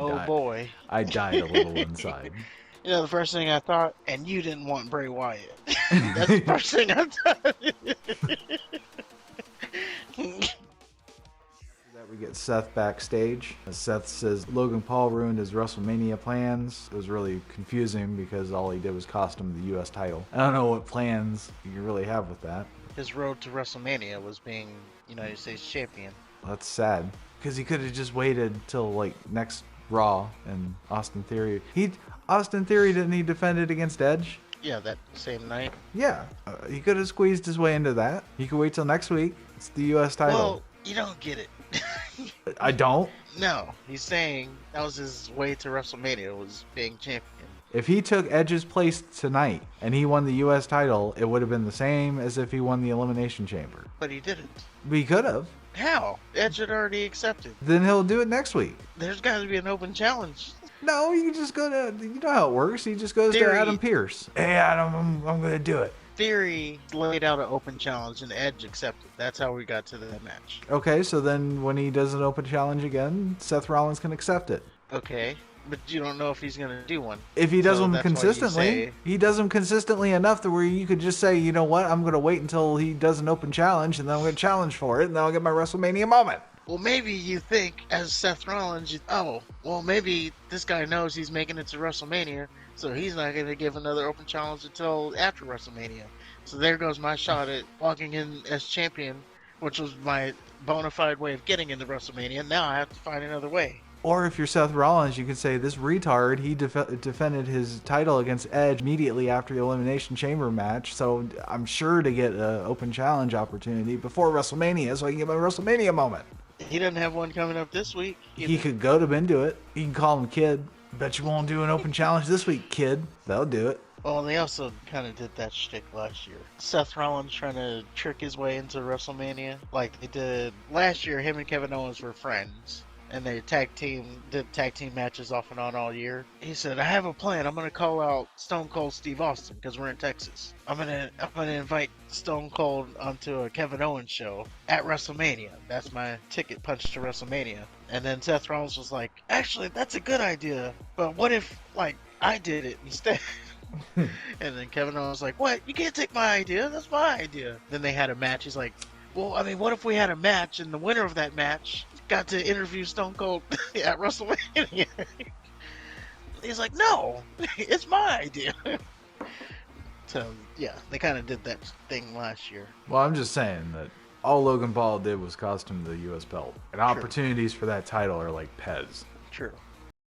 Oh boy. I died a little inside. You know, the first thing I thought, and you didn't want Bray Wyatt. That's the first thing I thought. That we get Seth backstage. Seth says Logan Paul ruined his WrestleMania plans. It was really confusing because all he did was cost him the U.S. title. I don't know what plans you really have with that. His road to WrestleMania was being United States champion. That's sad because he could have just waited till like next Raw and Austin Theory. Austin Theory didn't he defend it against Edge? Yeah, that same night. Yeah, he could have squeezed his way into that. He could wait till next week. It's the U.S. title. Well, you don't get it. I don't. No, he's saying that was his way to WrestleMania, was being champion. If he took Edge's place tonight and he won the U.S. title, it would have been the same as if he won the Elimination Chamber. But he didn't. He could have. How? Edge had already accepted. Then he'll do it next week. There's got to be an open challenge. No, you just go to, you know how it works. He just goes Theory. to Adam Pearce. Hey, Adam, I'm going to do it. Theory laid out an open challenge and Edge accepted. That's how we got to that match. Okay, so then when he does an open challenge again, Seth Rollins can accept it. Okay, but you don't know if he's going to do one. If he does So them that's why you consistently, say- he does them consistently enough to where you could just say, you know what, I'm going to wait until he does an open challenge, and then I'm going to challenge for it, and then I'll get my WrestleMania moment. Well, maybe you think, as Seth Rollins, well, maybe this guy knows he's making it to WrestleMania, so he's not going to give another open challenge until after WrestleMania. So there goes my shot at walking in as champion, which was my bona fide way of getting into WrestleMania. Now I have to find another way. Or if you're Seth Rollins, you could say, this retard, he defended his title against Edge immediately after the Elimination Chamber match, so I'm sure to get an open challenge opportunity before WrestleMania so I can get my WrestleMania moment. He doesn't have one coming up this week. He could goad him into it. You can call him Kid. Bet you won't do an open challenge this week, Kid. They'll do it. Well, they also kind of did that shtick last year. Seth Rollins trying to trick his way into WrestleMania, like they did last year. Him and Kevin Owens were friends, and they did tag team matches off and on all year. He said, "I have a plan. I'm gonna call out Stone Cold Steve Austin because we're in Texas. I'm gonna invite Stone Cold onto a Kevin Owens show at WrestleMania. That's my ticket punch to WrestleMania." And then Seth Rollins was like, "Actually, that's a good idea. But what if I did it instead?" And then Kevin Owens was like, "What? You can't take my idea. That's my idea." Then they had a match. He's like, "Well, I mean, what if we had a match and the winner of that match got to interview Stone Cold at WrestleMania?" He's like, "No, it's my idea." So, yeah, they kind of did that thing last year. Well, I'm just saying that all Logan Paul did was cost him the U.S. belt. And opportunities for that title are like Pez. True.